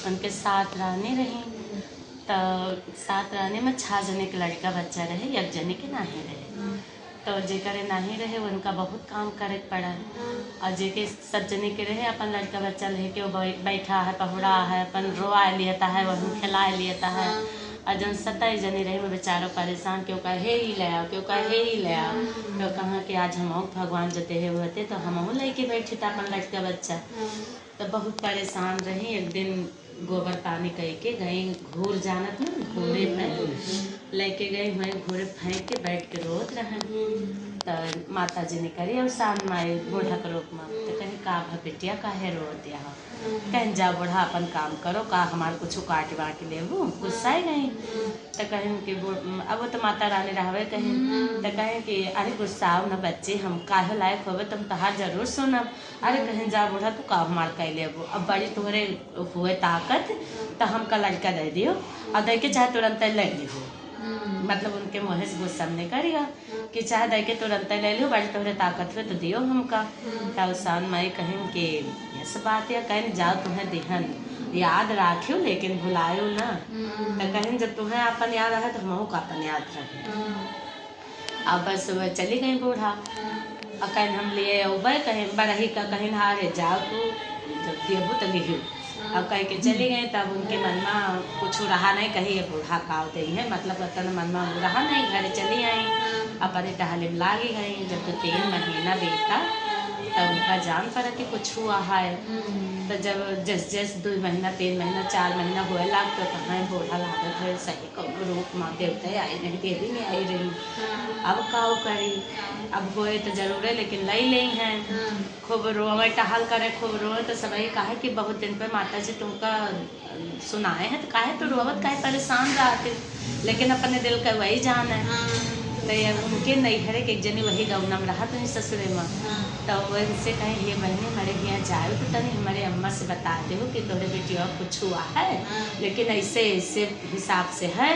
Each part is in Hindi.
उनके साथ रहने रही। तो साथ रहने में 6 जने के लड़का बच्चा रहे, 1 जने के नाही रहे। तो जेकर नहीं रहे उनका बहुत काम करे पड़ा, और जेके सब जने के रहे अपन लड़का बच्चा लेके वो बैठा है, पहुड़ा है, अपन रोआ लियता है, वह खिला लियता है। और जब 27 जने रहे वो बेचारा परेशान, क्यों कहे ही ले आओ, क्यों कहे ही ले आओ। तो कहा कि आज हम भगवान जो देहे होते तो हम लेके बैठे था अपन लड़का बच्चा। तो बहुत परेशान रही। एक दिन गोबर पानी कह के गई घूर जानत ना, घूरे पे लेके गई, वहीं घूरे फेंक के बैठ के रोत रहे। तो माता जी ने करी और शाम माए बूढ़ा के रूप में, तो कहीं का बेटिया काहे रोत यहाँ, कहीं जा बूढ़ा अपन काम करो, का हमारे कुछ काट वाट लेबू, गुस्सा ही नहीं। तो कहें कि अब वो तो माता रानी रहवे, कहीं तो कहें कि अरे गुस्साओ न बच्चे, हम काहे लायक होवे तुम तहार जरूर सुनब। अरे कहीं जा बूढ़ा तू का हमार कह लेबू, अब बड़ी तुम्हारे हुए ताकत तो हमका लड़का दे दियो, और दे के चाहे तुरंत ले लियो। मतलब उनके मुँह से गुस्सा नहीं करिएगा कि चाहे दे के तुरंत ले लियो, बड़ी तुम्हारे ताकत हुए तो दियो हमका। तो शान माई कहें कि ऐसा बात है, कहीं जाओ तुम्हें दिहन याद राखियो लेकिन भुलायो ना। तो कहीं जब तुम्हें अपन याद रहे तो हम का अपन याद रहे। अब बस वह चली गई बूढ़ा, और कहीं हम लिए उबर कहीं बरही का कहीं हारे जाओ तू जब देबू तो लिहियो। अब कह के चली गई, तब उनके मन में कुछ रहा नहीं, कहीं ये बूढ़ा काव दे है, मतलब तन मन में रहा नहीं, घर चली आई। अपने टहले में लागी गई। जब तो 3 महीना बीता तब उनका जान पड़ा कि कुछ हुआ है। तो जब जैसे 2 महीना 3 महीना 4 महीना हुए लाग तो कहाँ बूढ़ा लागत है सही कौन रूप माँ देवता आई नहीं, देवी में आई रही। अब काव करी, अब होए तो जरूर है लेकिन लई ले हैं। खूब रोवे टहल करे, खूब रोए तो सभी कहे कि बहुत दिन पे माता जी तुमका सुनाए हैं, तो काहे तो रोवत काहे परेशान रहते, लेकिन अपने दिल का वही जान है। तो उनके नैहरे के एक जनी वही गौना में रहा तो ससुरे में। तो उनसे कहें ये बहने हमारे यहाँ जाओ तो तनी हमारे अम्मा से बता दे कि तोरे बेटी और कुछ हुआ है, लेकिन ऐसे ऐसे हिसाब से है।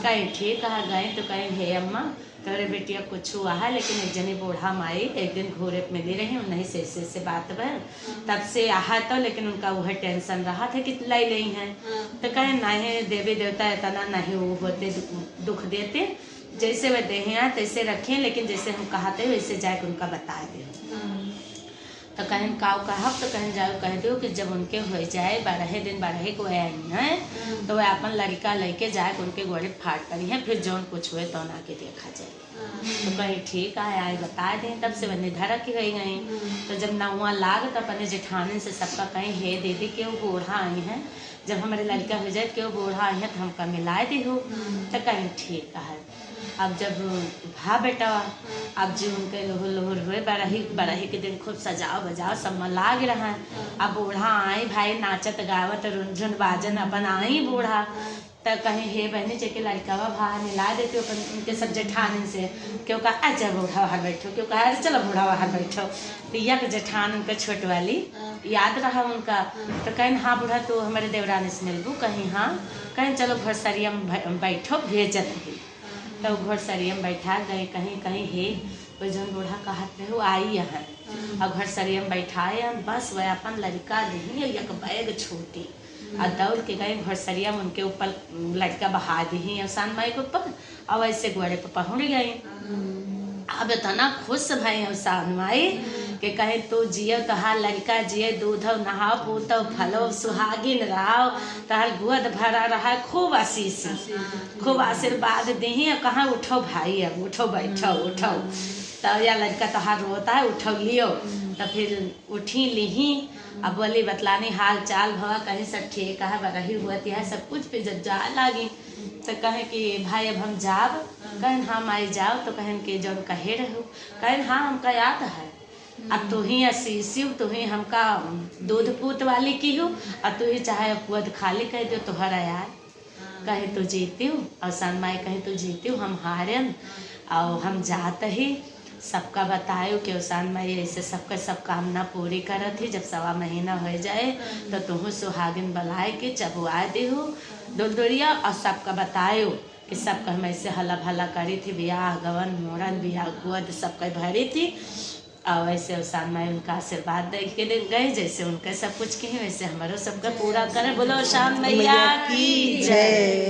कहीं ठीक है, गए तो कहें हे अम्मा तोरे बेटिया कुछ हुआ है, लेकिन एक जनी बूढ़ा माई एक दिन घोरे मिली रही, उन्हीं से ऐसे बात बन तब से आहा तो, लेकिन उनका वह टेंशन रहा था कि लाई नहीं है। तो कहें नहीं देवी देवता इतना नहीं वो होते दुख देते, जैसे वह दे हैं तैसे रखें, लेकिन जैसे हम कहते वैसे जाके उनका बता दे। तो कहें काव कहब तो कहें जाओ कह दो कि जब उनके हो जाए 12 दिन 12 को आई हैं तो वह अपन लड़का लेके जाए उनके गोड़े फाट करी हैं, फिर जौन कुछ हुए तो ना के देखा जाए। तो कहीं ठीक है आई बता दें। तब से वह धरक ही गई। तो जब नौवा लाग तो अपने जेठानी से सबका कहीं हे दीदी के वो बूढ़ा आई हैं, जब हमारे लड़का हो जाए कि वो बूढ़ा आई है तो हमका मिला दी हो। तो कहीं ठीक है। अब जब भा बेटा अब जी उनके लोहर लोहर हुए, बरही के दिन खूब सजाओ बजाओ सब में लाग रहा है। अब बूढ़ा आई भाई नाचत गावत रुनझुन बाजन अपन आई बूढ़ा। तो कहीं हे बहनी जेके लड़का भा मिला देते अपन उनके सब जेठान से, क्यों कहा अच्छा बूढ़ा बाहर बैठो, क्यों कहा अरे चलो बूढ़ा बाहर बैठो। पिया के जेठान उनका छोट वाली याद रहा उनका। तो कहीं हाँ बूढ़ा तो हमारे देवरानी से मिलबू, कहीं हाँ कहीं चलो घरसरिया में बैठो भेजत ही। तो घरसरिया में बैठा गए, कहीं कहीं हे वो जौन बूढ़ा कहते हो आई है और घरसरिया में बैठाए बस वह अपन लड़का दी एक बैग छोटी और दौड़ के गए घरसरिया में उनके ऊपर लड़का बहा दी अवसान माई के ऊपर और वैसे घोड़े पर पहुँच गए। अब इतना खुश भाई अवसान माई कि कहे तू जियो तहार लड़का जिये दूध नहाओ पूतो फलो सुहागिन रहो तहार गोद भरा रहा खूब आशीष खूब आशीर्वाद दी। कहाँ उठो भाई अब उठो बैठो उठो। तो या लड़का तहार रोता है उठो लियो। तो फिर उठी ली अब बोली बतलानी हाल चाल भवा कहीं सब ठीक है बरही हुआ है सब कुछ। फिर जब जा लगी तो कहें कि भाई अब हम जाब, कहें हाँ माई जाओ। तो कहें कि जब कहे रहो, कहें हाँ हमका याद है अब तू ही असीसी तू ही हमका दूध पूत वाली की हो और तू ही चाहे गोद खाली कह दो तुहरा यार कहे तू जीती हूँ और सन माई कहे तू जीती हूँ हम हारन और हम जाते ही सबका बतायो कि उसान माई ऐसे सबका सब कामना पूरी करत थी। जब 1.25 महीना हो जाए तो तुम सुहागिन बुलाए के चबुआ दी हो दुलदुरिया और सबका बतायो कि सबका हम ऐसे हला भला करी थी, ब्याह गवन मोरन ब्याह गोद सबका भरी थी। और वैसे वो शाम में उनका आशीर्वाद दे के दिन गए, जैसे उनके सब कुछ कहे वैसे हमारो सबका पूरा करे। बोलो शाम मैया की जय।